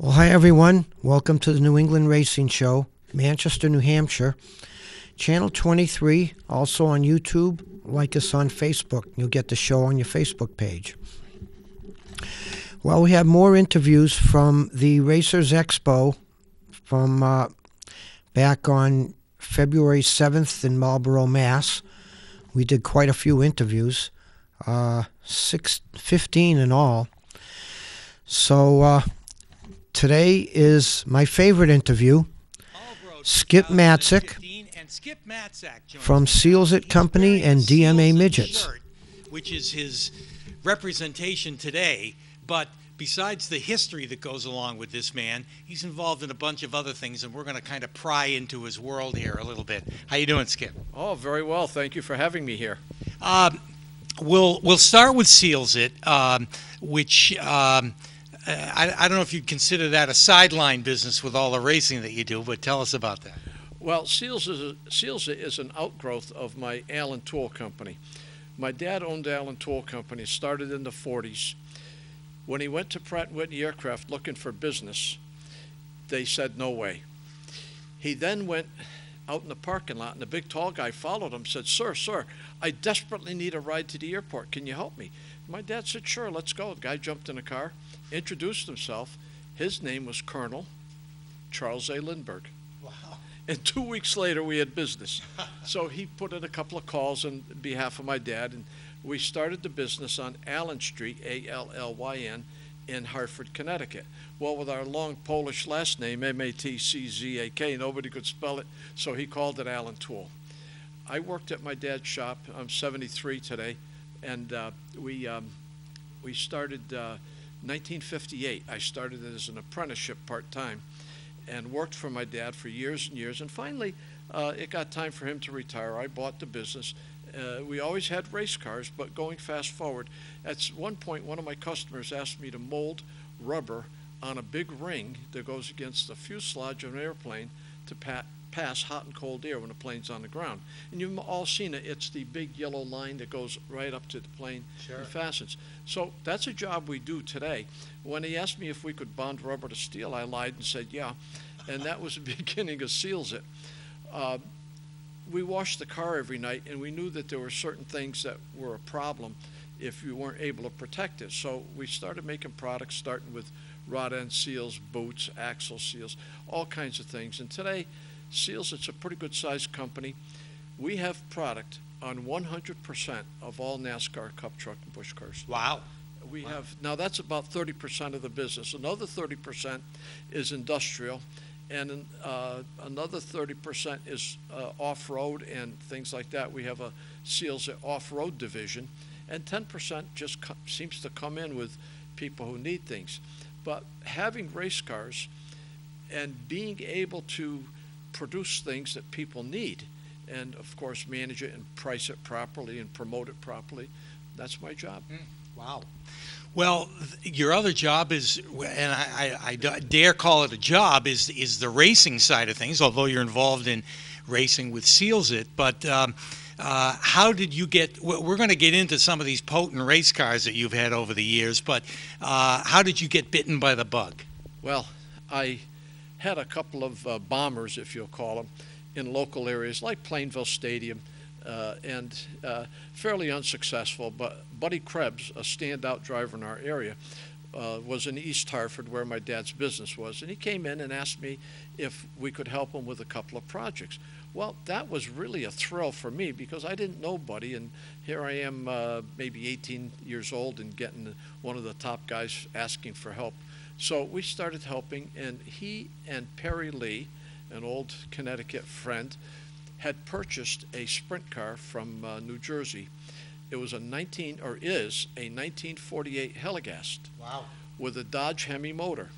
Well, hi everyone. Welcome to the New England Racing Show, Manchester, New Hampshire. Channel 23, also on YouTube. Like us on Facebook. You'll get the show on your Facebook page. Well, we have more interviews from the Racers Expo from back on February 7th in Marlborough, Mass. We did quite a few interviews, 15 in all. So today is my favorite interview, Skip Matczak from Seals It Company and DMA Midgets. Which is his representation today, but besides the history that goes along with this man, he's involved in a bunch of other things, and we're going to kind of pry into his world here a little bit. How you doing, Skip? Oh, very well. Thank you for having me here. We'll start with Seals It, which I don't know if you'd consider that a sideline business with all the racing that you do, but tell us about that. Well, Seals It is an outgrowth of my Allen Tool Company. My dad owned Allen Tool Company, started in the 40s. When he went to Pratt & Whitney Aircraft looking for business, they said no way. He then went out in the parking lot, and the big tall guy followed him, said, Sir, I desperately need a ride to the airport. Can you help me? My dad said, sure, let's go. The guy jumped in a car, introduced himself. His name was Colonel Charles A. Lindbergh. Wow. And 2 weeks later, we had business. So he put in a couple of calls on behalf of my dad, and we started the business on Allen Street, A-L-L-Y-N, in Hartford, Connecticut. Well, with our long Polish last name, M-A-T-C-Z-A-K, nobody could spell it, so he called it Allen Tool. I worked at my dad's shop. I'm 73 today, and we started 1958. I started as an apprenticeship part-time and worked for my dad for years and years. And finally, it got time for him to retire. I bought the business. We always had race cars, but going fast forward, at one point, one of my customers asked me to mold rubber on a big ring that goes against the fuselage of an airplane to pass hot and cold air when the plane's on the ground. And you've all seen it. It's the big yellow line that goes right up to the plane and fastens. So that's a job we do today. When he asked me if we could bond rubber to steel, I lied and said yeah. And that was the beginning of Seals It. We washed the car every night, and we knew that there were certain things that were a problem if you weren't able to protect it. So we started making products, starting with rod end seals, boots, axle seals, all kinds of things. And today, Seals, it's a pretty good sized company. We have product on 100% of all NASCAR Cup truck and Busch cars. Wow. We have, now that's about 30% of the business. Another 30% is industrial, and another 30% is off-road and things like that. We have a Seals It off-road division, and 10% just seems to come in with people who need things. But having race cars and being able to produce things that people need, and of course manage it and price it properly and promote it properly, that's my job. Wow. Well, your other job is, and I dare call it a job, is the racing side of things, although you're involved in racing with Seals It. But how did you get, we're going to get into some of these potent race cars that you've had over the years, but how did you get bitten by the bug? Well, I had a couple of bombers, if you'll call them, in local areas like Plainville Stadium, and fairly unsuccessful. But Buddy Krebs, a standout driver in our area, was in East Hartford where my dad's business was, and he came in and asked me if we could help him with a couple of projects. Well, that was really a thrill for me because I didn't know Buddy, and here I am maybe 18 years old and getting one of the top guys asking for help. So we started helping, and he and Perry Lee, an old Connecticut friend, had purchased a sprint car from New Jersey. It was is a 1948 Heligast. Wow. With a Dodge Hemi motor.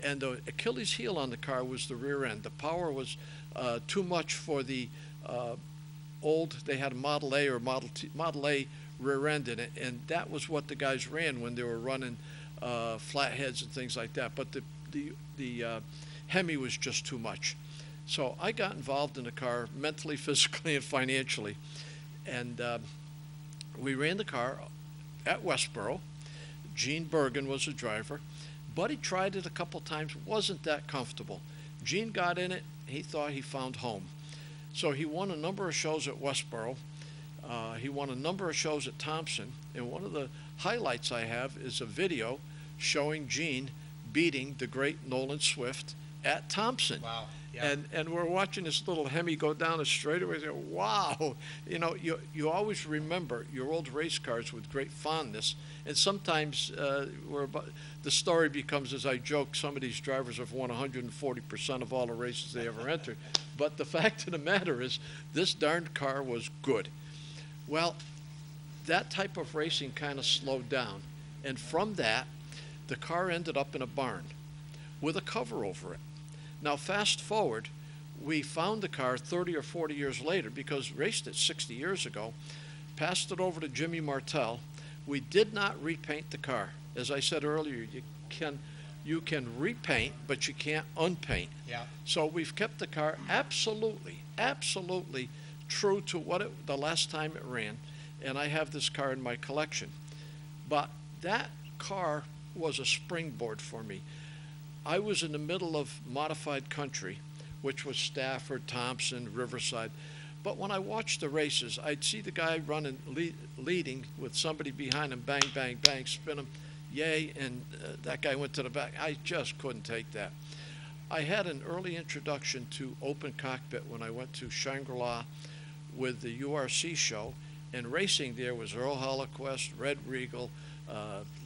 And the Achilles heel on the car was the rear end. The power was too much for the they had a Model A or Model A rear end in it, and that was what the guys ran when they were running flatheads and things like that. But the Hemi was just too much. So I got involved in the car mentally, physically, and financially. And we ran the car at Westboro. Gene Bergen was the driver. Buddy tried it a couple times, wasn't that comfortable. Gene got in it, he thought he found home. So he won a number of shows at Westboro. He won a number of shows at Thompson, and one of the highlights I have is a video showing Gene beating the great Nolan Swift at Thompson. Wow. Yeah. And we're watching this little Hemi go down the straightaway. Wow. You know, you always remember your old race cars with great fondness. And sometimes the story becomes, as I joke, some of these drivers have won 140% of all the races they ever entered. But the fact of the matter is, this darned car was good. Well, that type of racing kind of slowed down. And from that, the car ended up in a barn with a cover over it. Now, fast forward, we found the car 30 or 40 years later, because raced it 60 years ago, passed it over to Jimmy Martell. We did not repaint the car. As I said earlier, you can repaint, but you can't unpaint. Yeah. So we've kept the car absolutely true to the last time it ran, and I have this car in my collection. But that car was a springboard for me. I was in the middle of modified country, which was Stafford, Thompson, Riverside. But when I watched the races, I'd see the guy running, leading with somebody behind him, bang, bang, bang, spin him, yay, and that guy went to the back. I just couldn't take that. I had an early introduction to open cockpit when I went to Shangri-La with the URC show, and racing there was Earl Holoquest, Red Regal,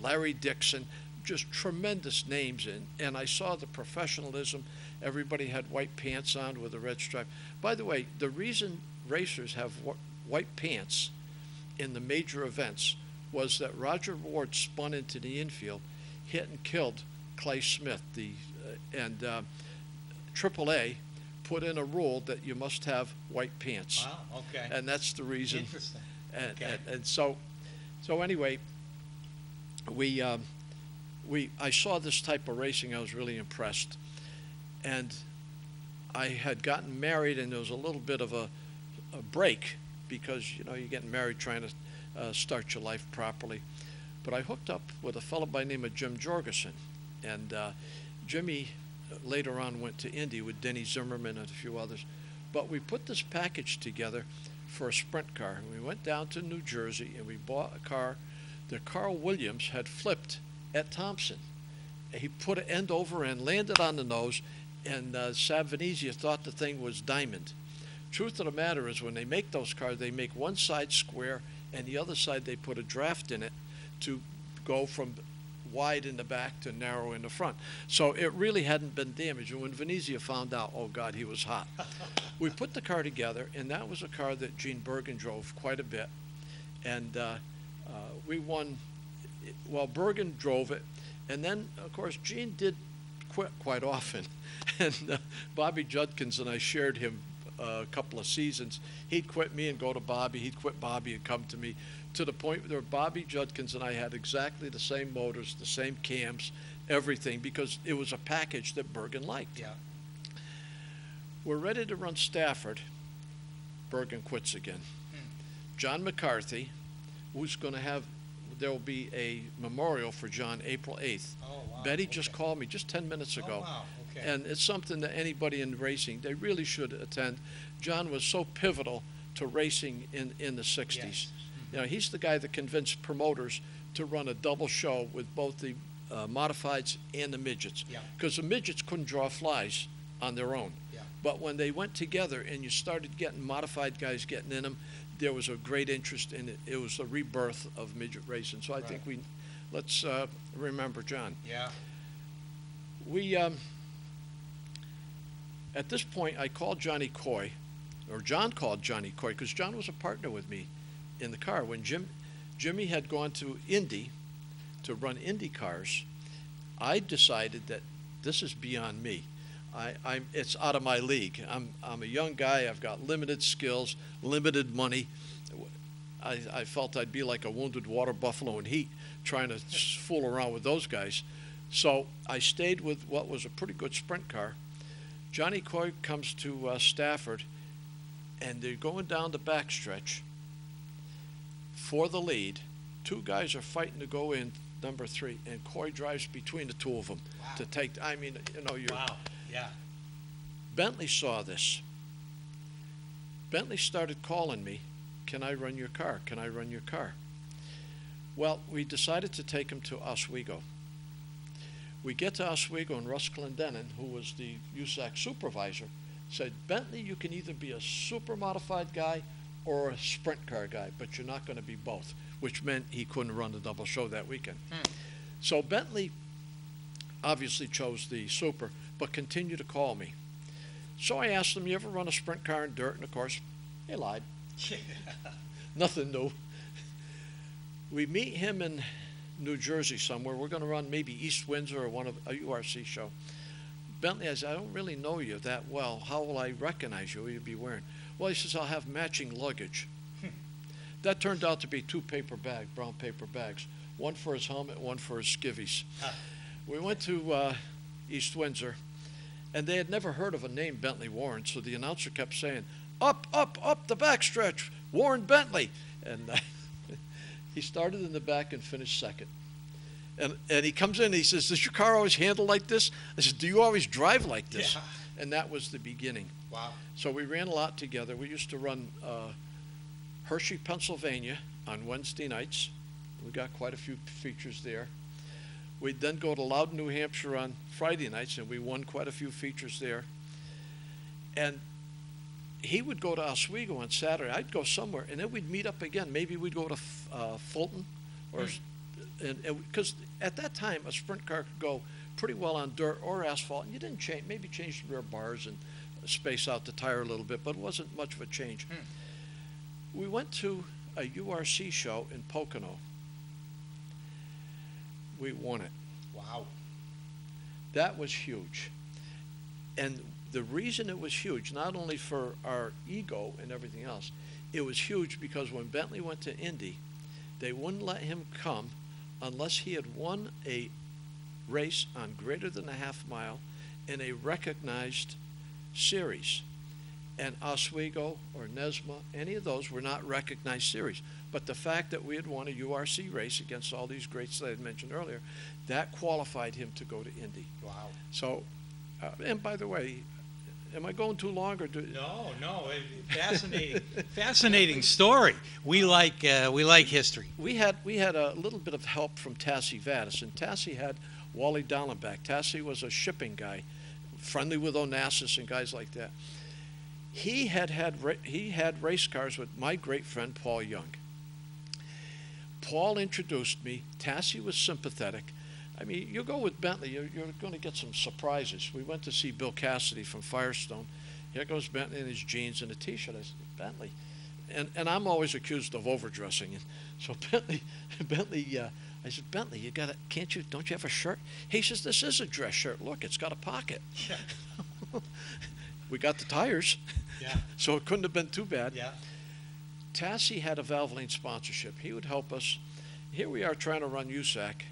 Larry Dixon, just tremendous names in, and I saw the professionalism. Everybody had white pants on with a red stripe. By the way, the reason racers have white pants in the major events was that Roger Ward spun into the infield, hit and killed Clay Smith, and AAA put in a rule that you must have white pants. Wow, okay. And that's the reason. Interesting. And so anyway, I saw this type of racing. I was really impressed, and I had gotten married, and there was a little bit of a break because you're getting married, trying to start your life properly. But I hooked up with a fellow by the name of Jim Jorgensen, and Jimmy later on went to Indy with Denny Zimmerman and a few others. But we put this package together for a sprint car. We went down to New Jersey and we bought a car that Carl Williams had flipped at Thompson. He put an end over and landed on the nose, and Sab Venezia thought the thing was diamond. Truth of the matter is, when they make those cars, they make one side square and the other side they put a draft in it to go from wide in the back to narrow in the front. So it really hadn't been damaged. And when Venezia found out, oh God, he was hot. We put the car together, and that was a car that Gene Bergen drove quite a bit. And we won. Well, Bergen drove it, and then, of course, Gene did quit quite often. And Bobby Judkins and I shared him a couple of seasons. He'd quit me and go to Bobby. He'd quit Bobby and come to me, to the point where Bobby Judkins and I had exactly the same motors, the same cams, everything, because it was a package that Bergen liked. Yeah. We're ready to run Stafford. Bergen quits again. John McCarthy, who's going to have, there will be a memorial for John April 8th. Oh, wow. Betty just called me just 10 minutes ago. Oh, wow. Okay. And it's something that anybody in racing, they really should attend. John was so pivotal to racing in the 60s. Yes. You know, he's the guy that convinced promoters to run a double show with both the modifieds and the midgets. Yeah. Because the midgets couldn't draw flies on their own. Yeah. But when they went together and you started getting modified guys getting in them, there was a great interest in it. It was the rebirth of midget racing. So I think let's remember John. Yeah. We, at this point, I called Johnny Coy, or John called Johnny Coy, because John was a partner with me in the car. When Jimmy had gone to Indy to run Indy cars, I decided that this is beyond me. It's out of my league. I'm a young guy. I've got limited skills, limited money. I felt I'd be like a wounded water buffalo in heat trying to fool around with those guys. So I stayed with what was a pretty good sprint car. Johnny Coy comes to Stafford, and they're going down the backstretch for the lead. Two guys are fighting to go in number 3, and Coy drives between the two of them to take. I mean, you know, you're. Wow. Yeah. Bentley saw this. Bentley started calling me, "Can I run your car? Can I run your car?" Well, we decided to take him to Oswego. We get to Oswego, and Russ Clendenin, who was the USAC supervisor, said, "Bentley, you can either be a super modified guy or a sprint car guy, but you're not going to be both," which meant he couldn't run the double show that weekend. So Bentley obviously chose the super, but continued to call me. So I asked him, "You ever run a sprint car in dirt?" And of course, he lied. Nothing new. We meet him in New Jersey somewhere. We're going to run maybe East Windsor or a URC show. Bentley, I said, "I don't really know you that well. How will I recognize you? What will you be wearing?" Well, he says, "I'll have matching luggage." That turned out to be 2 brown paper bags, one for his helmet, one for his skivvies. We went to East Windsor, and they had never heard of a name Bentley Warren, so the announcer kept saying, "Up, up, up the backstretch, Warren Bentley." And he started in the back and finished second. And he comes in and he says, "Does your car always handle like this?" I said, "Do you always drive like this?" Yeah. And that was the beginning. Wow. So we ran a lot together. We used to run Hershey, Pennsylvania on Wednesday nights. We got quite a few features there. We'd then go to Loudon, New Hampshire on Friday nights, and we won quite a few features there. And he would go to Oswego on Saturday. I'd go somewhere, and then we'd meet up again. Maybe we'd go to Fulton, or because at that time a sprint car could go pretty well on dirt or asphalt, and you didn't maybe change the rear bars and space out the tire a little bit, but it wasn't much of a change. We went to a URC show in Pocono. We won it. Wow. That was huge. And the reason it was huge, not only for our ego and everything else, it was huge because when Bentley went to Indy, they wouldn't let him come unless he had won a race on greater than a half mile in a recognized series. And Oswego or Nesma, any of those were not recognized series. But the fact that we had won a URC race against all these greats that I had mentioned earlier, that qualified him to go to Indy. Wow. So, and by the way, am I going too long or do? No, fascinating, fascinating story. We like history. We had a little bit of help from Tassie Vadas, and Tassie had Wally Dallenbach. Tassie was a shipping guy, friendly with Onassis and guys like that. He had race cars with my great friend Paul Young. Paul introduced me. Tassie was sympathetic. I mean, you go with Bentley, you're going to get some surprises. We went to see Bill Cassidy from Firestone. Here goes Bentley in his jeans and a T-shirt. I said, "Bentley," and I'm always accused of overdressing. And so Bentley, I said, "Bentley, don't you have a shirt?" He says, "This is a dress shirt. Look, it's got a pocket." Yeah. We got the tires. Yeah. So it couldn't have been too bad. Yeah. Tassie had a Valvoline sponsorship. He would help us. Here we are trying to run USAC,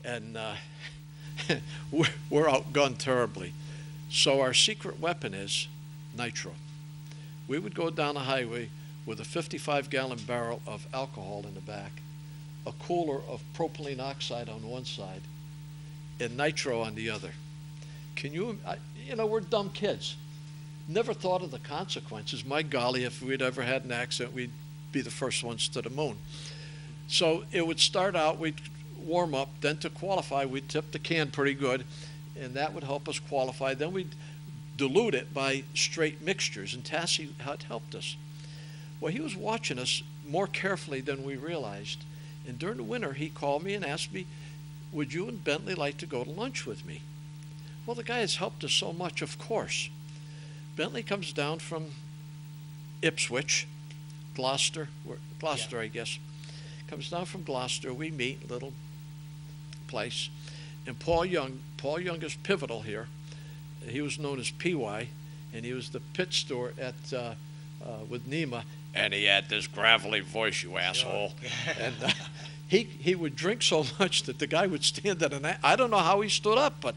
and we're outgunned terribly. So our secret weapon is nitro. We would go down the highway with a 55-gallon barrel of alcohol in the back, a cooler of propylene oxide on one side, and nitro on the other. Can you, we're dumb kids. Never thought of the consequences. My golly, if we'd ever had an accident, we'd be the first ones to the moon. So it would start out, we'd warm up, then to qualify, we'd tip the can pretty good, and that would help us qualify. Then we'd dilute it by straight mixtures, and Tassie had helped us. Well, he was watching us more carefully than we realized, and during the winter, he called me and asked me, "Would you and Bentley like to go to lunch with me?" Well, the guy has helped us so much, of course. Bentley comes down from Ipswich, Gloucester, Yeah. I guess. Comes down from Gloucester. We meet, little place. And Paul Young is pivotal here. He was known as PY, and he was the pit steward with Nema. And he had this gravelly voice, you asshole. And he would drink so much that the guy would stand at I don't know how he stood up, but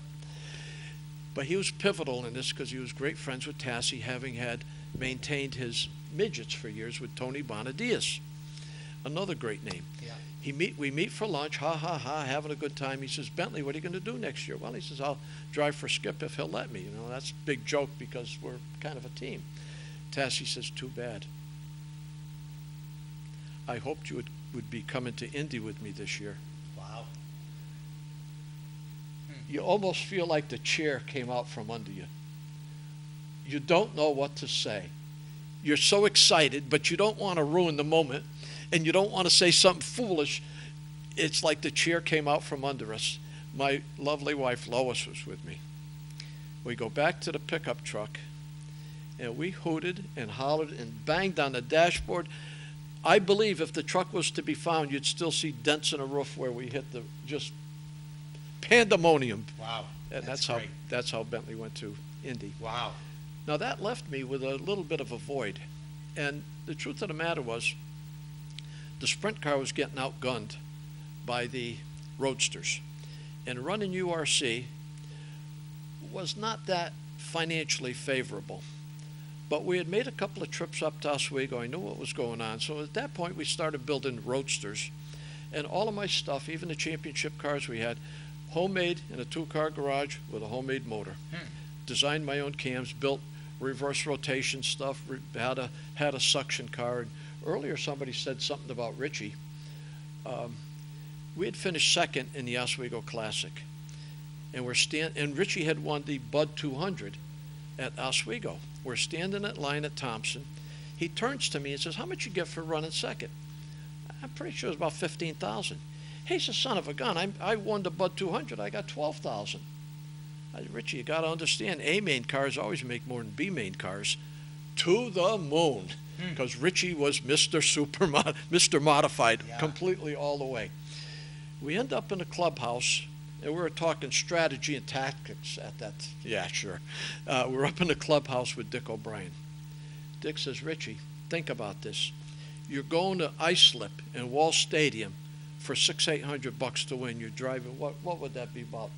he was pivotal in this because he was great friends with Tassie, having had maintained his Midgets for years with Tony Bonadias. another great name. Yeah. We meet for lunch, ha ha ha, having a good time. He says, Bentley, what are you going to do next year? Well, he says, I'll drive for Skip if he'll let me. You know, that's a big joke because we're kind of a team. Tassie says, too bad. I hoped you would be coming to Indy with me this year. Wow. You almost feel like the chair came out from under you. You don't know what to say. You're so excited, but you don't want to ruin the moment, and you don't want to say something foolish. It's like the chair came out from under us. My lovely wife, Lois, was with me. We go back to the pickup truck, and we hooted and hollered and banged on the dashboard. I believe if the truck was to be found, you'd still see dents in the roof where we hit the just pandemonium. Wow. And That's that's how Bentley went to Indy. Wow. Now that left me with a little bit of a void. And the truth of the matter was, the sprint car was getting outgunned by the roadsters. And running URC was not that financially favorable. But we had made a couple of trips up to Oswego. I knew what was going on. So at that point, we started building roadsters. And all of my stuff, even the championship cars we had, homemade in a two-car garage with a homemade motor. Designed my own cams, built reverse rotation stuff, had a suction car. And earlier somebody said something about Richie. We had finished second in the Oswego Classic. And and Richie had won the Bud 200 at Oswego. We're standing at line at Thompson. He turns to me and says, how much you get for running second? I'm pretty sure it was about $15,000. Hey, he's a son of a gun. I won the Bud 200. I got $12,000. I said, Richie, you got to understand, A-main cars always make more than B-main cars. To the moon. Because Richie was Mr. Modified, Yeah. completely all the way. We end up in a clubhouse, and we were talking strategy and tactics at that. Yeah, sure. We're up in the clubhouse with Dick O'Brien. Dick says, Richie, think about this. You're going to ice slip in Wall Stadium for $600-800 to win. You're driving, what would that be, about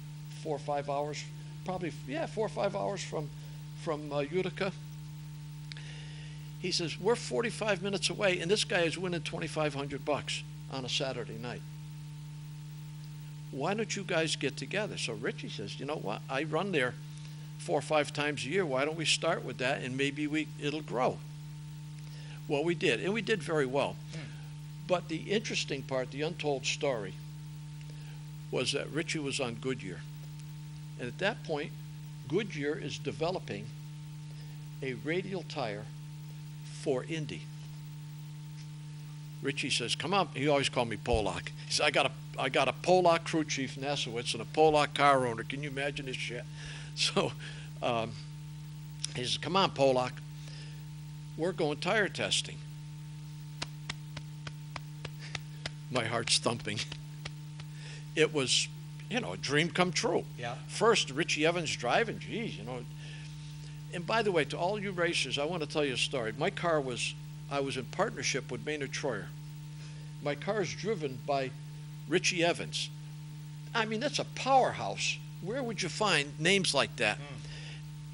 4 or 5 hours? Probably, yeah, 4 or 5 hours from Utica. He says, we're 45 minutes away, and this guy is winning $2,500 on a Saturday night. Why don't you guys get together? So Richie says, you know what? I run there 4 or 5 times a year. Why don't we start with that, and maybe it'll grow? Well, we did, and we did very well. But the interesting part, the untold story, was that Richie was on Goodyear. And at that point, Goodyear is developing a radial tire for Indy. Richie says, come on. He always called me Polak. He said, I got a Polak crew chief, Nasowitz, and a Polak car owner. Can you imagine this shit? So he says, come on, Polak. We're going tire testing. My heart's thumping. It was, a dream come true. Yeah. First, Richie Evans driving, geez, And by the way, to all you racers, I want to tell you a story. I was in partnership with Maynard Troyer. My car is driven by Richie Evans. I mean, that's a powerhouse. Where would you find names like that?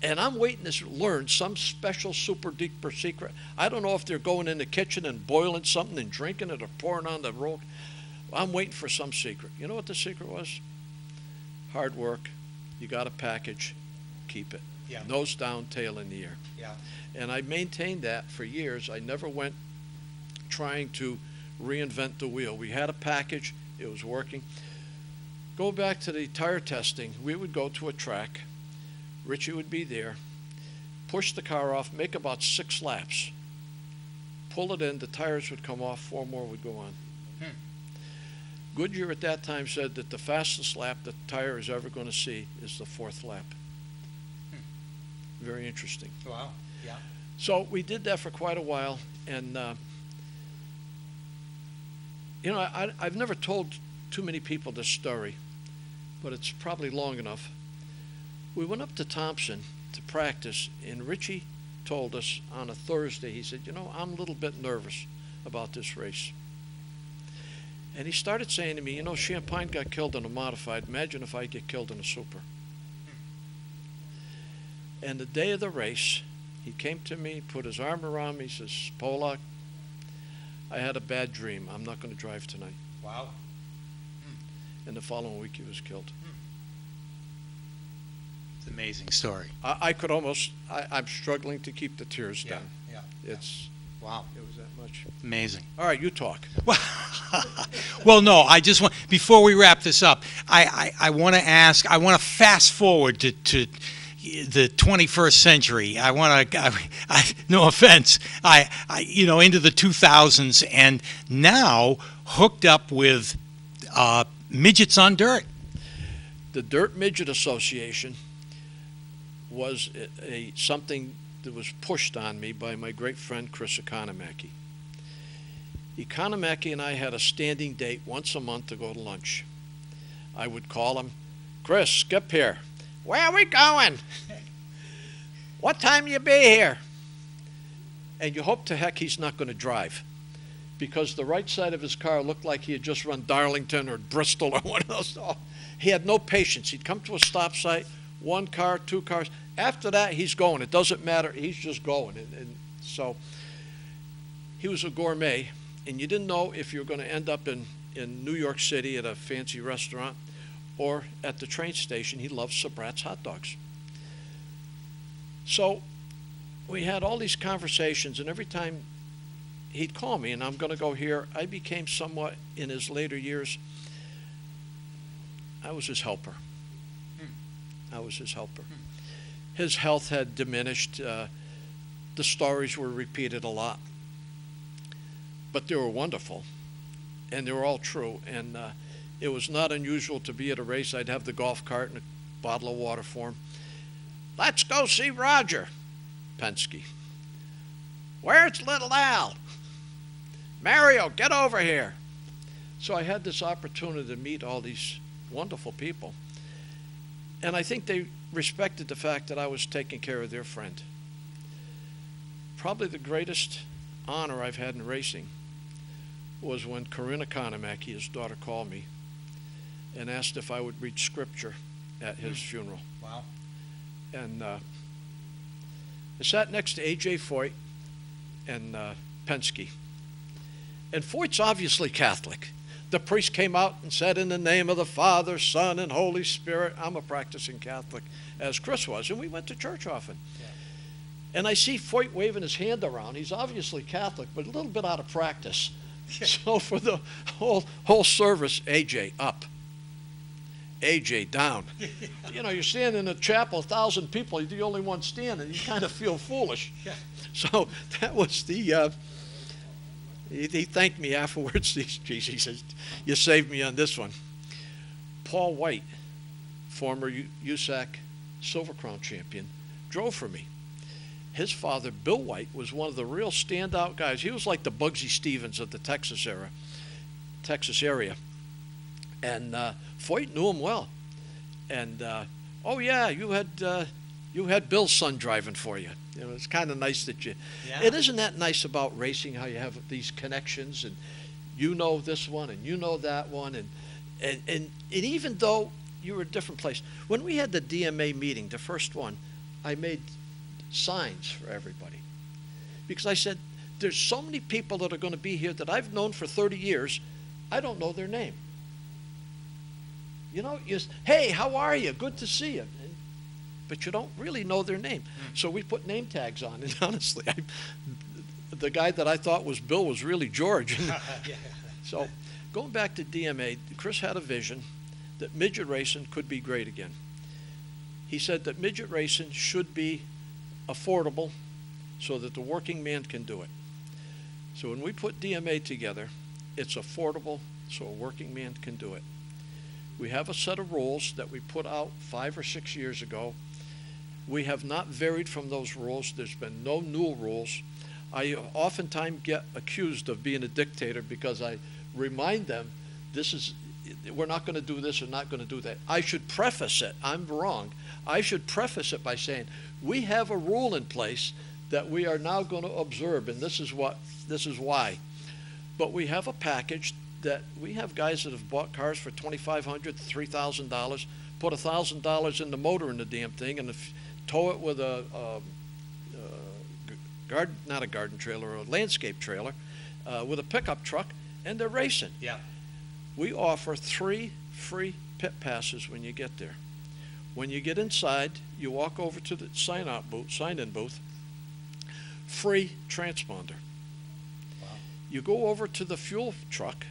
And I'm waiting to learn some special super duper secret. I don't know if they're going in the kitchen and boiling something and drinking it or pouring on the road. I'm waiting for some secret. You know what the secret was? Hard work. You got a package. Keep it. Yeah. Nose down, tail in the air. Yeah. And I maintained that for years. I never went trying to reinvent the wheel. We had a package. It was working. Go back to the tire testing. We would go to a track. Richie would be there, push the car off, make about 6 laps, pull it in, the tires would come off, 4 more would go on. Goodyear at that time said that the fastest lap the tire is ever going to see is the 4th lap. Very interesting. Wow. Yeah. So we did that for quite a while, and I've never told too many people this story, but it's probably long enough. We went up to Thompson to practice, and Richie told us on a Thursday, he said, I'm a little bit nervous about this race. And he started saying to me, Champagne got killed in a modified. Imagine if I get killed in a super. And the day of the race, he came to me, put his arm around me, he says, Polak, I had a bad dream. I'm not going to drive tonight. Wow. And the following week he was killed. It's an amazing story. I could almost, I'm struggling to keep the tears down. Yeah. It's, Wow. it was that much. Amazing. All right, you talk. Well, no, I just want, before we wrap this up, I want to ask, I want to fast forward to the 21st century. I want to, no offense, into the 2000s, and now hooked up with Midgets on Dirt. The Dirt Midget Association was something that was pushed on me by my great friend Chris Economaki. Economaki and I had a standing date once a month to go to lunch. I would call him, Chris, skip here. Where are we going? What time you be here? And you hope to heck he's not going to drive, because the right side of his car looked like he had just run Darlington or Bristol or one of those. Oh, he had no patience. He'd come to a stop sign, one car, two cars. After that, he's going. It doesn't matter. He's just going. And so he was a gourmet, and you didn't know if you were going to end up in New York City at a fancy restaurant or at the train station. He loved Sabrat's hot dogs. So we had all these conversations, and every time he'd call me, and I'm going to go here, I became somewhat, in his later years, I was his helper. I was his helper. His health had diminished. The stories were repeated a lot, but they were wonderful, and they were all true. And it was not unusual to be at a race. I'd have the golf cart and a bottle of water for him. Let's go see Roger. Penske. Where's little Al? Mario, get over here. So I had this opportunity to meet all these wonderful people. And I think they respected the fact that I was taking care of their friend. Probably the greatest honor I've had in racing was when Corinne Economaki, his daughter, called me and asked if I would read scripture at his funeral. Wow. And I sat next to A.J. Foyt and Penske. And Foyt's obviously Catholic. The priest came out and said, in the name of the Father, Son, and Holy Spirit. I'm a practicing Catholic, as Chris was, and we went to church often. Yeah. And I see Foyt waving his hand around. He's obviously Catholic, but a little bit out of practice. So for the whole service, AJ up, AJ down. You know, you're standing in a chapel, 1,000 people, you're the only one standing. You kind of feel foolish. Yeah. So that was the... He thanked me afterwards. He says, you saved me on this one. Paul White, former USAC Silver Crown champion, drove for me. His father, Bill White, was one of the real standout guys. He was like the Bugsy Stevens of the Texas area. And Foyt knew him well. And, oh, yeah, you had Bill's son driving for you. You know, it's kind of nice that you... Yeah. It isn't that nice about racing, how you have these connections, and you know this one, and you know that one, and even though you were a different place. When we had the DMA meeting, the first one, I made signs for everybody. Because I said, there's so many people that are going to be here that I've known for 30 years, I don't know their name. You know, hey, how are you? Good to see you. But you don't really know their name. So we put name tags on. And honestly, the guy that I thought was Bill was really George. Yeah. So going back to DMA, Chris had a vision that midget racing could be great again. He said that midget racing should be affordable so that the working man can do it. So when we put DMA together, it's affordable so a working man can do it. We have a set of rules that we put out 5 or 6 years ago. We have not varied from those rules. There's been no new rules. I oftentimes get accused of being a dictator because I remind them, we're not going to do this or not going to do that. I should preface it. I'm wrong. I should preface it by saying, we have a rule in place that we are now going to observe, and this is why. But we have a package that we have guys that have bought cars for $2,500, $3,000, put $1,000 in the motor in the damn thing, and tow it with not a garden trailer, a landscape trailer, with a pickup truck, and they're racing. Yeah. We offer 3 free pit passes when you get there. When you get inside, you walk over to the sign-in booth, free transponder. Wow. You go over to the fuel truck,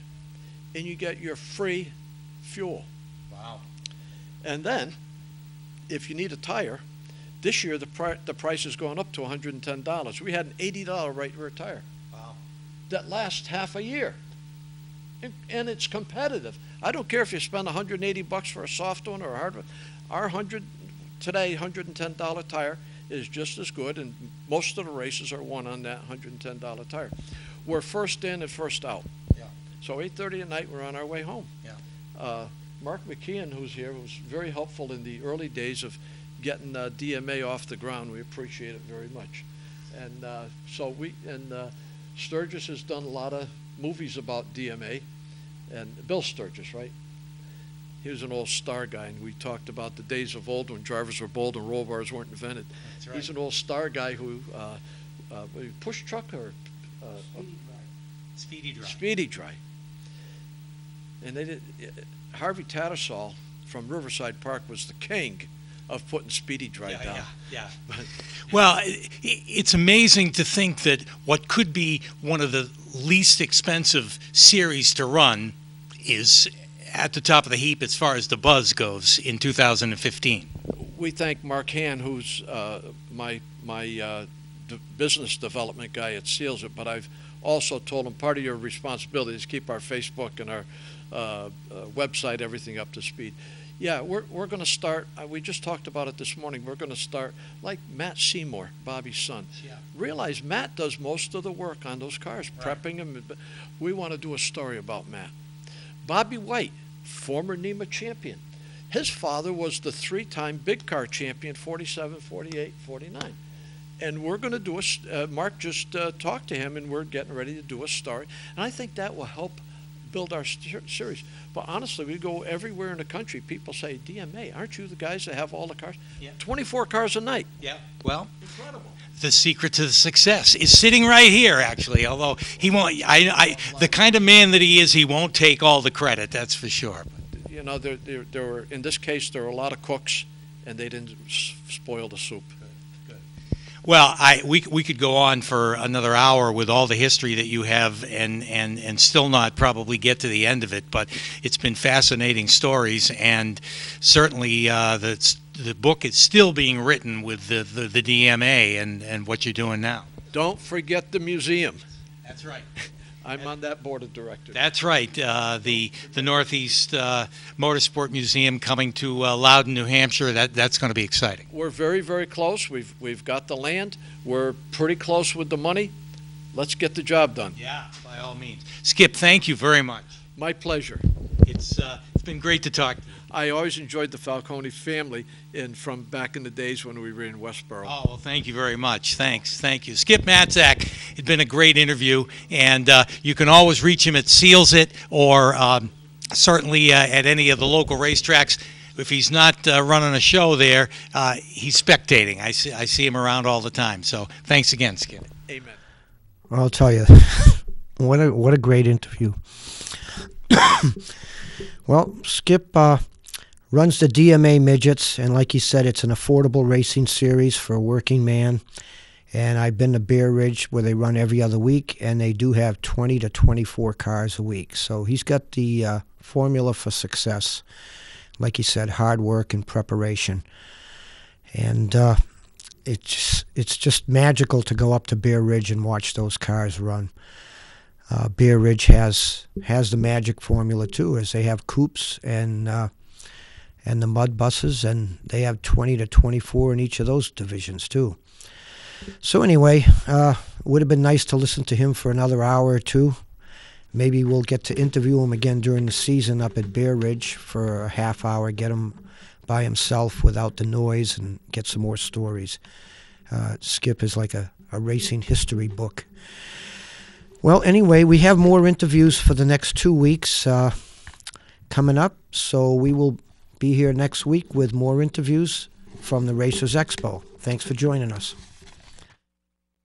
and you get your free fuel. Wow. And then, if you need a tire, this year the price is going up to $110. We had an $80 right rear tire. Wow. That lasts half a year. And it's competitive. I don't care if you spend $180 for a soft one or a hard one. Our $110 tire is just as good, and most of the races are won on that $110 tire. We're first in and first out. Yeah. So 8:30 at night, we're on our way home. Yeah. Mark McKeon, who's here, was very helpful in the early days of getting DMA off the ground. We appreciate it very much. And Sturgis has done a lot of movies about DMA, and Bill Sturgis, right? He was an old star guy, and we talked about the days of old when drivers were bold and roll bars weren't invented. That's right. He's an old star guy who push truck or Speedy Dry. Speedy Dry. And they did. Harvey Tattersall from Riverside Park was the king of putting Speedy Dry down. Yeah. Well, it's amazing to think that what could be one of the least expensive series to run is at the top of the heap as far as the buzz goes in 2015. We thank Mark Han, who's my business development guy at Seals It, but I've also told him part of your responsibility is keep our Facebook and our website, everything up to speed. Yeah, we're going to start, we just talked about it this morning, we're going to start like Matt Seymour, Bobby's son. Yeah. Realize Matt does most of the work on those cars, Right. prepping them. We want to do a story about Matt. Bobby White, former NEMA champion. His father was the 3-time big car champion, 47, 48, 49. And we're going to do Mark just talked to him, and we're getting ready to do a story. And I think that will help build our series. But honestly, we go everywhere in the country. People say, DMA, aren't you the guys that have all the cars? Yeah. 24 cars a night. Yeah. Well, Incredible. the secret to the success is sitting right here, actually. Although he won't, the kind of man that he is, he won't take all the credit. That's for sure. You know, there were, in this case, there were a lot of cooks, and they didn't spoil the soup. Well, we could go on for another hour with all the history that you have and still not probably get to the end of it, but it's been fascinating stories, and certainly the book is still being written with the DMA and what you're doing now. Don't forget the museum. That's right. I'm on that board of directors. That's right. The Northeast Motorsport Museum coming to Loudon, New Hampshire. That's going to be exciting. We're very, very close. We've got the land. We're pretty close with the money. Let's get the job done. Yeah, by all means. Skip, thank you very much. My pleasure. It's been great to talk to you. I always enjoyed the Falconi family from back in the days when we were in Westboro. Oh, well, thank you very much. Thanks. Thank you. Skip Matczak, it's been a great interview, and you can always reach him at Seals It or certainly at any of the local racetracks. If he's not running a show there, he's spectating. I see him around all the time. So thanks again, Skip. Amen. I'll tell you, what a great interview. Well, Skip runs the DMA Midgets, and like he said, it's an affordable racing series for a working man. And I've been to Bear Ridge, where they run every other week, and they do have 20 to 24 cars a week. So he's got the formula for success. Like he said, hard work and preparation. And it's just magical to go up to Bear Ridge and watch those cars run. Bear Ridge has the magic formula too, as they have coupes and the mud buses, and they have 20 to 24 in each of those divisions too. So anyway, would have been nice to listen to him for another hour or two. Maybe we'll get to interview him again during the season up at Bear Ridge for a half hour, get him by himself without the noise, and get some more stories. Skip is like a racing history book. Well, anyway, we have more interviews for the next 2 weeks coming up, so we will be here next week with more interviews from the Racers Expo. Thanks for joining us.